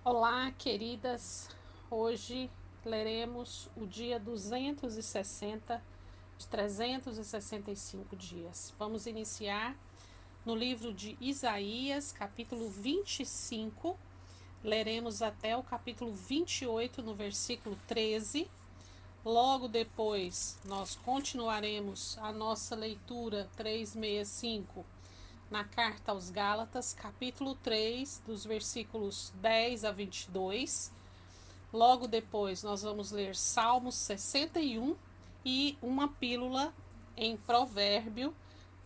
Olá, queridas. Hoje leremos o dia 260 de 365 dias. Vamos iniciar no livro de Isaías, capítulo 25. Leremos até o capítulo 28, no versículo 13. Logo depois, nós continuaremos a nossa leitura 365 na carta aos Gálatas, capítulo 3, dos versículos 10 a 22. Logo depois, nós vamos ler Salmos 61 e uma pílula em Provérbio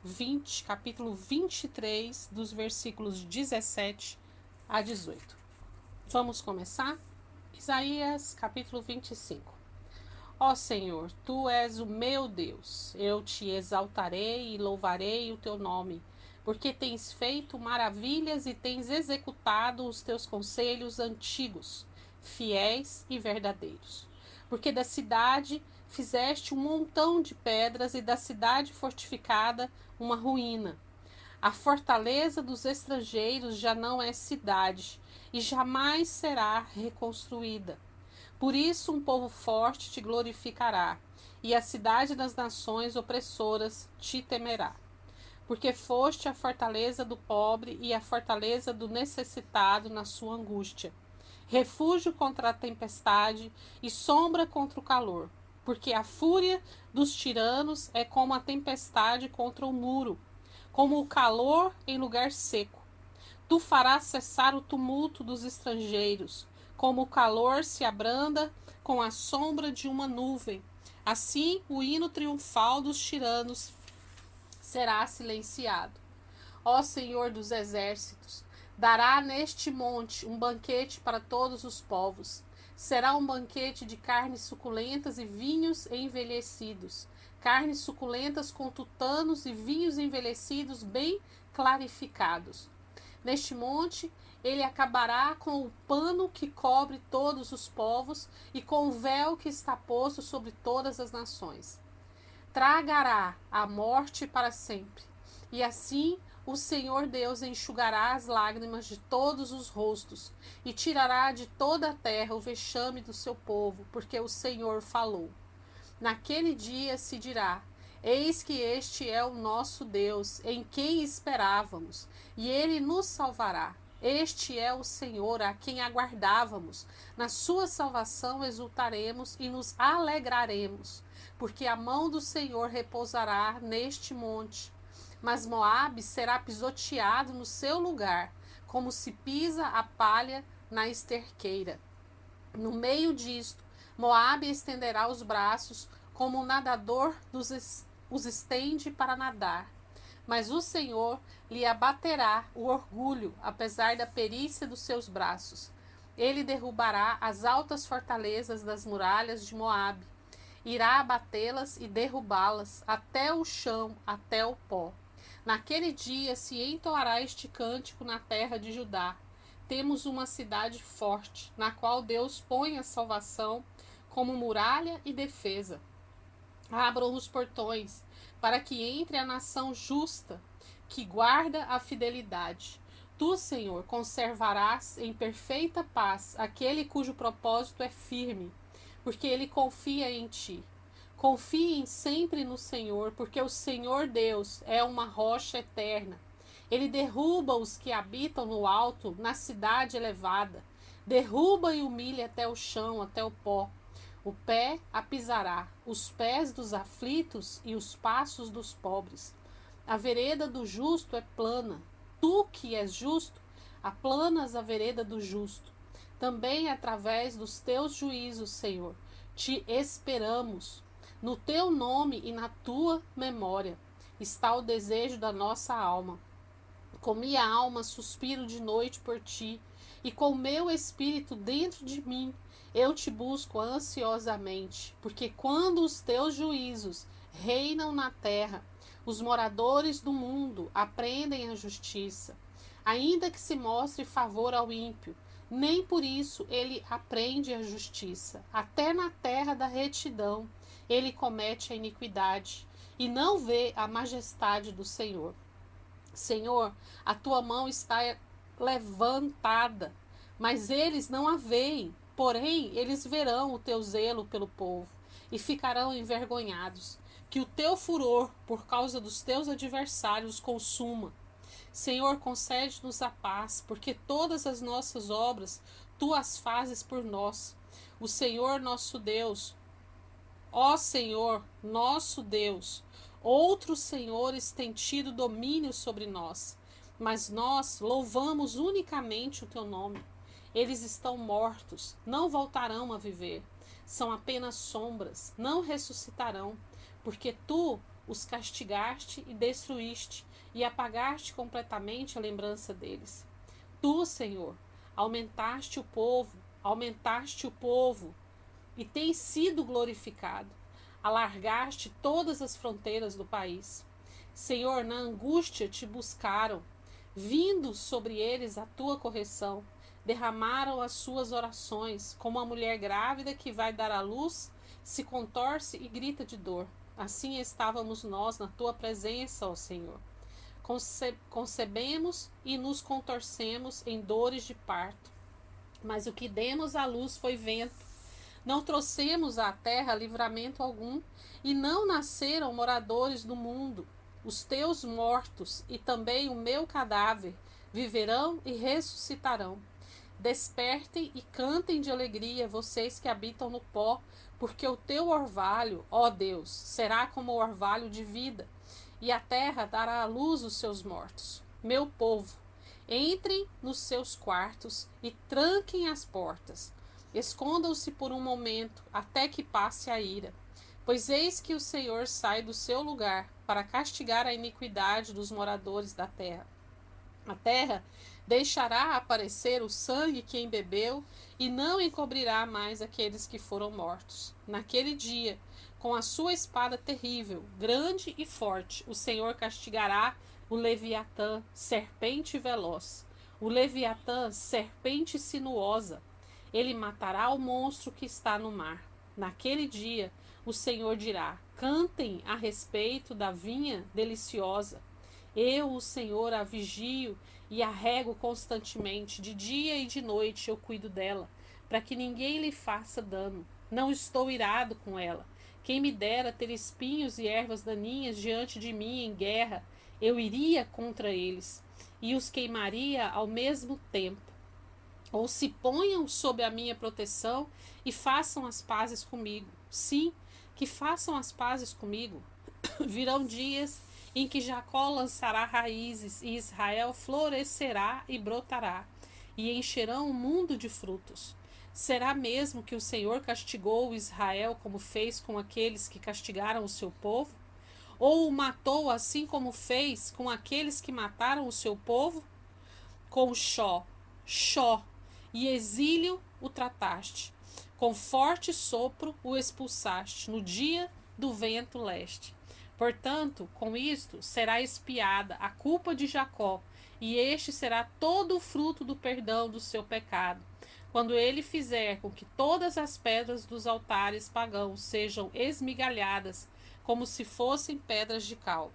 20, capítulo 23, dos versículos 17 a 18. Vamos começar? Isaías, capítulo 25. Ó Senhor, tu és o meu Deus, eu te exaltarei e louvarei o teu nome, porque tens feito maravilhas e tens executado os teus conselhos antigos, fiéis e verdadeiros. Porque da cidade fizeste um montão de pedras e da cidade fortificada uma ruína. A fortaleza dos estrangeiros já não é cidade e jamais será reconstruída. Por isso um povo forte te glorificará, e a cidade das nações opressoras te temerá. Porque foste a fortaleza do pobre e a fortaleza do necessitado na sua angústia, refúgio contra a tempestade e sombra contra o calor. Porque a fúria dos tiranos é como a tempestade contra o muro, como o calor em lugar seco. Tu farás cessar o tumulto dos estrangeiros, como o calor se abranda com a sombra de uma nuvem. Assim, o hino triunfal dos tiranos será silenciado. Ó Senhor dos exércitos, dará neste monte um banquete para todos os povos. Será um banquete de carnes suculentas e vinhos envelhecidos, carnes suculentas com tutanos e vinhos envelhecidos bem clarificados. Neste monte, ele acabará com o pano que cobre todos os povos e com o véu que está posto sobre todas as nações. Tragará a morte para sempre. E assim o Senhor Deus enxugará as lágrimas de todos os rostos e tirará de toda a terra o vexame do seu povo, porque o Senhor falou. Naquele dia se dirá: Eis que este é o nosso Deus, em quem esperávamos, e ele nos salvará. Este é o Senhor a quem aguardávamos. Na sua salvação exultaremos e nos alegraremos, porque a mão do Senhor repousará neste monte. Mas Moabe será pisoteado no seu lugar, como se pisa a palha na esterqueira. No meio disto, Moabe estenderá os braços, como um nadador os estende para nadar. Mas o Senhor lhe abaterá o orgulho, apesar da perícia dos seus braços. Ele derrubará as altas fortalezas das muralhas de Moabe. Irá abatê-las e derrubá-las até o chão, até o pó. Naquele dia se entoará este cântico na terra de Judá. Temos uma cidade forte, na qual Deus põe a salvação como muralha e defesa. Abram os portões, para que entre a nação justa, que guarda a fidelidade. Tu, Senhor, conservarás em perfeita paz aquele cujo propósito é firme, porque ele confia em ti. Confiem sempre no Senhor, porque o Senhor Deus é uma rocha eterna. Ele derruba os que habitam no alto, na cidade elevada. Derruba e humilha até o chão, até o pó. O pé a pisará, os pés dos aflitos e os passos dos pobres. A vereda do justo é plana. Tu que és justo, aplanas a vereda do justo. Também através dos teus juízos, Senhor, te esperamos. No teu nome e na tua memória está o desejo da nossa alma. Com minha alma suspiro de noite por ti, e com meu espírito dentro de mim eu te busco ansiosamente, porque quando os teus juízos reinam na terra, os moradores do mundo aprendem a justiça. Ainda que se mostre favor ao ímpio, nem por isso ele aprende a justiça. Até na terra da retidão ele comete a iniquidade e não vê a majestade do Senhor. Senhor, a tua mão está levantada mas eles não a veem. Porém, eles verão o teu zelo pelo povo e ficarão envergonhados. Que o teu furor, por causa dos teus adversários, consuma. Senhor, concede-nos a paz, porque todas as nossas obras tu as fazes por nós. O Senhor nosso Deus, ó Senhor, nosso Deus, outros senhores têm tido domínio sobre nós, mas nós louvamos unicamente o teu nome. Eles estão mortos, não voltarão a viver. São apenas sombras, não ressuscitarão, porque tu os castigaste e destruíste, e apagaste completamente a lembrança deles. Tu, Senhor, aumentaste o povo, e tens sido glorificado. Alargaste todas as fronteiras do país. Senhor, na angústia te buscaram, vindo sobre eles a tua correção. Derramaram as suas orações, como a mulher grávida que vai dar à luz, se contorce e grita de dor. Assim estávamos nós na tua presença, ó Senhor. Concebemos e nos contorcemos em dores de parto. Mas o que demos à luz foi vento. Não trouxemos à terra livramento algum, e não nasceram moradores do mundo. Os teus mortos e também o meu cadáver viverão e ressuscitarão. Despertem e cantem de alegria, vocês que habitam no pó, porque o teu orvalho, ó Deus, será como o orvalho de vida, e a terra dará à luz os seus mortos. Meu povo, entrem nos seus quartos e tranquem as portas. Escondam-se por um momento, até que passe a ira. Pois eis que o Senhor sai do seu lugar para castigar a iniquidade dos moradores da terra. A terra deixará aparecer o sangue que embebeu e não encobrirá mais aqueles que foram mortos. Naquele dia, com a sua espada terrível, grande e forte, o Senhor castigará o Leviatã, serpente veloz. O Leviatã, serpente sinuosa. Ele matará o monstro que está no mar. Naquele dia, o Senhor dirá: cantem a respeito da vinha deliciosa. Eu, o Senhor, a vigio e a rego constantemente. De dia e de noite eu cuido dela, para que ninguém lhe faça dano. Não estou irado com ela. Quem me dera ter espinhos e ervas daninhas diante de mim em guerra, eu iria contra eles e os queimaria ao mesmo tempo. Ou se ponham sob a minha proteção e façam as pazes comigo. Sim, que façam as pazes comigo. Virão dias em que Jacó lançará raízes e Israel florescerá e brotará, e encherão o mundo de frutos. Será mesmo que o Senhor castigou Israel como fez com aqueles que castigaram o seu povo? Ou o matou assim como fez com aqueles que mataram o seu povo? Com Xó, e exílio o trataste. Com forte sopro o expulsaste no dia do vento leste. Portanto, com isto será expiada a culpa de Jacó, e este será todo o fruto do perdão do seu pecado, quando ele fizer com que todas as pedras dos altares pagãos sejam esmigalhadas, como se fossem pedras de cal.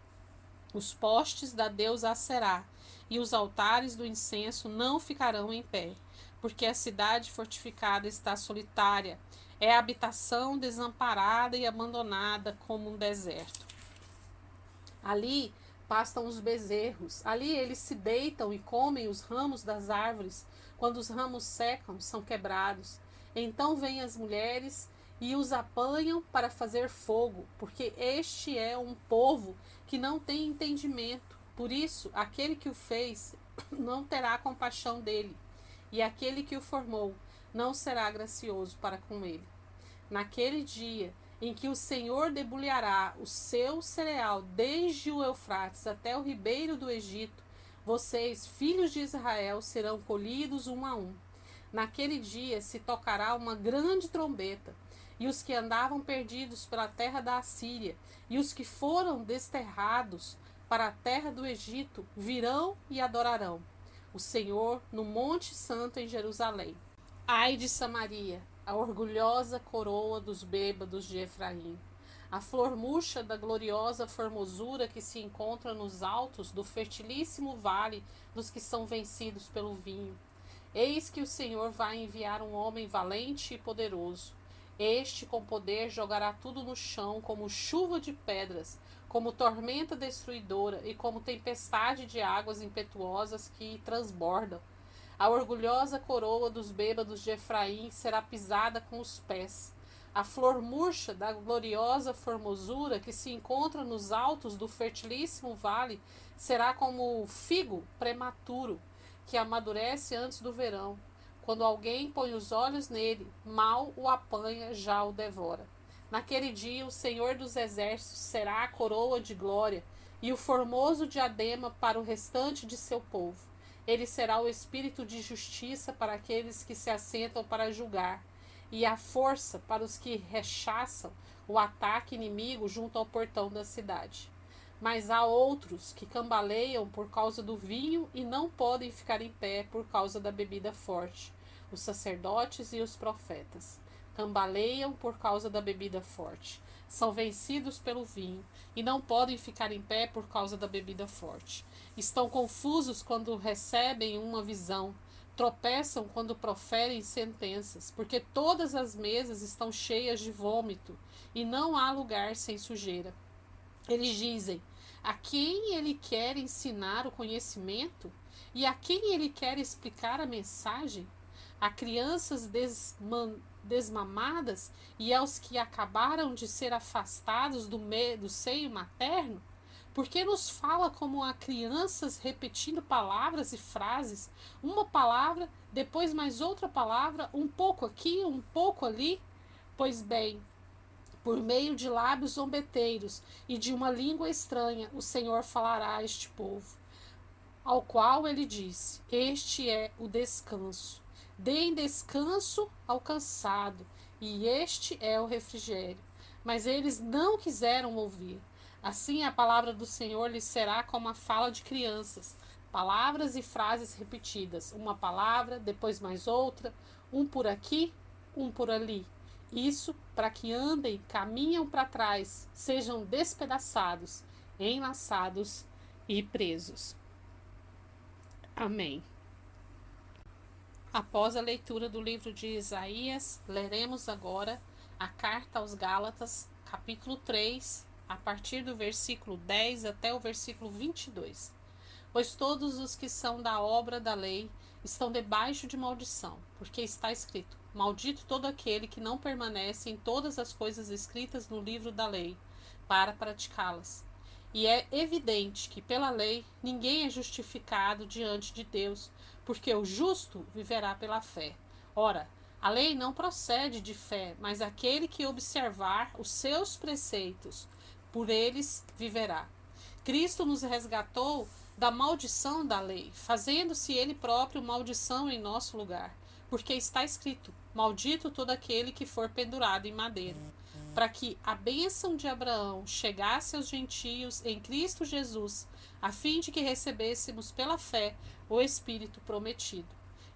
Os postes da deusa Aserá e os altares do incenso não ficarão em pé, porque a cidade fortificada está solitária, é habitação desamparada e abandonada como um deserto. Ali pastam os bezerros, ali eles se deitam e comem os ramos das árvores. Quando os ramos secam, são quebrados. Então vêm as mulheres e os apanham para fazer fogo, porque este é um povo que não tem entendimento. Por isso, aquele que o fez não terá compaixão dele, e aquele que o formou não será gracioso para com ele. Naquele dia em que o Senhor debulhará o seu cereal desde o Eufrates até o ribeiro do Egito, vocês, filhos de Israel, serão colhidos um a um. Naquele dia se tocará uma grande trombeta, e os que andavam perdidos pela terra da Assíria, e os que foram desterrados para a terra do Egito, virão e adorarão o Senhor no Monte Santo em Jerusalém. Ai de Samaria, a orgulhosa coroa dos bêbados de Efraim, a flor murcha da gloriosa formosura que se encontra nos altos do fertilíssimo vale dos que são vencidos pelo vinho. Eis que o Senhor vai enviar um homem valente e poderoso. Este, com poder, jogará tudo no chão, como chuva de pedras, como tormenta destruidora e como tempestade de águas impetuosas que transbordam. A orgulhosa coroa dos bêbados de Efraim será pisada com os pés. A flor murcha da gloriosa formosura que se encontra nos altos do fertilíssimo vale será como o figo prematuro que amadurece antes do verão. Quando alguém põe os olhos nele, mal o apanha, já o devora. Naquele dia, o Senhor dos Exércitos será a coroa de glória e o formoso diadema para o restante de seu povo. Ele será o espírito de justiça para aqueles que se assentam para julgar, e a força para os que rechaçam o ataque inimigo junto ao portão da cidade. Mas há outros que cambaleiam por causa do vinho e não podem ficar em pé por causa da bebida forte. Os sacerdotes e os profetas cambaleiam por causa da bebida forte. São vencidos pelo vinho e não podem ficar em pé por causa da bebida forte. Estão confusos quando recebem uma visão. Tropeçam quando proferem sentenças, porque todas as mesas estão cheias de vômito e não há lugar sem sujeira. Eles dizem: a quem ele quer ensinar o conhecimento? E a quem ele quer explicar a mensagem? A crianças desmamadas e aos que acabaram de ser afastados do seio materno? Porque nos fala como a crianças repetindo palavras e frases, uma palavra, depois mais outra palavra, um pouco aqui, um pouco ali? Pois bem, por meio de lábios zombeteiros e de uma língua estranha, o Senhor falará a este povo, ao qual ele disse: este é o descanso. Deem descanso ao cansado, e este é o refrigério. Mas eles não quiseram ouvir. Assim a palavra do Senhor lhes será como a fala de crianças, palavras e frases repetidas, uma palavra, depois mais outra, um por aqui, um por ali. Isso para que andem, caminham para trás, sejam despedaçados, enlaçados e presos. Amém. Após a leitura do livro de Isaías, leremos agora a carta aos Gálatas, capítulo 3, a partir do versículo 10 até o versículo 22. Pois todos os que são da obra da lei estão debaixo de maldição, porque está escrito: maldito todo aquele que não permanece em todas as coisas escritas no livro da lei, para praticá-las. E é evidente que pela lei ninguém é justificado diante de Deus, porque o justo viverá pela fé. Ora, a lei não procede de fé, mas aquele que observar os seus preceitos, por eles viverá. Cristo nos resgatou da maldição da lei, fazendo-se ele próprio maldição em nosso lugar, porque está escrito: maldito todo aquele que for pendurado em madeira, para que a bênção de Abraão chegasse aos gentios em Cristo Jesus, a fim de que recebêssemos pela fé o Espírito prometido.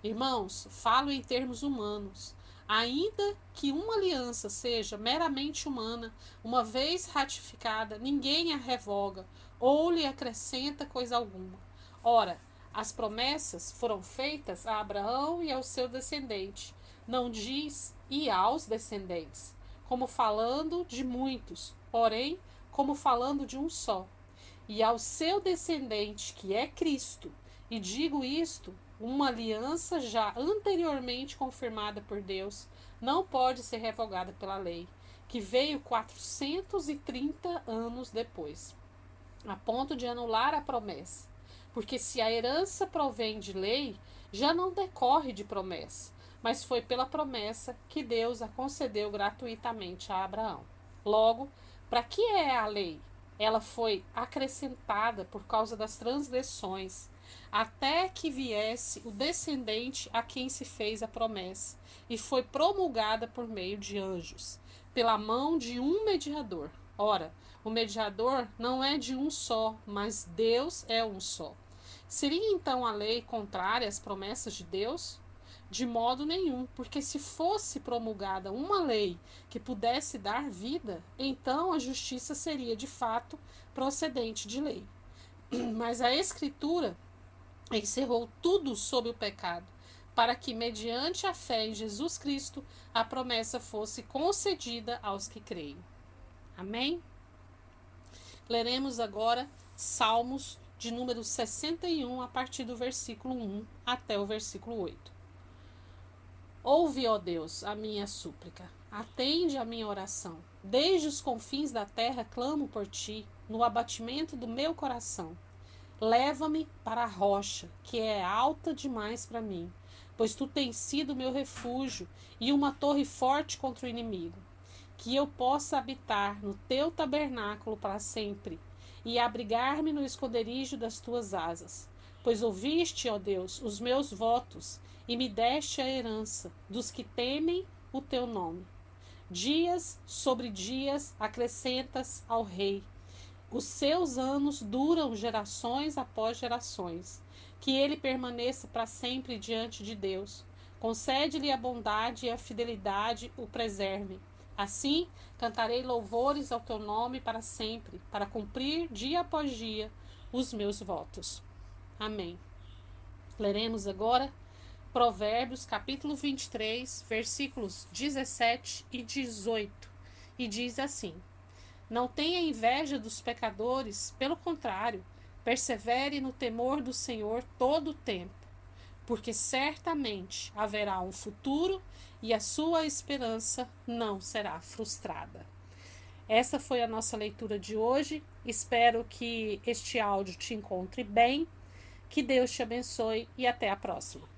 Irmãos, falo em termos humanos. Ainda que uma aliança seja meramente humana, uma vez ratificada, ninguém a revoga ou lhe acrescenta coisa alguma. Ora, as promessas foram feitas a Abraão e ao seu descendente. Não diz e aos descendentes, como falando de muitos, porém, como falando de um só. E ao seu descendente, que é Cristo. E digo isto: uma aliança já anteriormente confirmada por Deus não pode ser revogada pela lei, que veio 430 anos depois, a ponto de anular a promessa. Porque se a herança provém de lei, já não decorre de promessa, mas foi pela promessa que Deus a concedeu gratuitamente a Abraão. Logo, para que é a lei? Ela foi acrescentada por causa das transgressões, até que viesse o descendente a quem se fez a promessa, e foi promulgada por meio de anjos, pela mão de um mediador. Ora, o mediador não é de um só, mas Deus é um só. Seria então a lei contrária às promessas de Deus? De modo nenhum, porque se fosse promulgada uma lei que pudesse dar vida, então a justiça seria de fato procedente de lei. Mas a Escritura encerrou tudo sob o pecado, para que, mediante a fé em Jesus Cristo, a promessa fosse concedida aos que creem. Amém? Leremos agora Salmos de número 61, a partir do versículo 1 até o versículo 8. Ouve, ó Deus, a minha súplica, atende a minha oração. Desde os confins da terra clamo por ti, no abatimento do meu coração. Leva-me para a rocha, que é alta demais para mim, pois tu tens sido meu refúgio e uma torre forte contra o inimigo. Que eu possa habitar no teu tabernáculo para sempre e abrigar-me no esconderijo das tuas asas. Pois ouviste, ó Deus, os meus votos e me deste a herança dos que temem o teu nome. Dias sobre dias acrescentas ao rei. Os seus anos duram gerações após gerações. Que ele permaneça para sempre diante de Deus. Concede-lhe a bondade e a fidelidade o preservem. Assim, cantarei louvores ao teu nome para sempre, para cumprir dia após dia os meus votos. Amém. Leremos agora Provérbios, capítulo 23, versículos 17 e 18. E diz assim: Não tenha inveja dos pecadores, pelo contrário, persevere no temor do Senhor todo o tempo, porque certamente haverá um futuro e a sua esperança não será frustrada. Essa foi a nossa leitura de hoje. Espero que este áudio te encontre bem. Que Deus te abençoe e até a próxima.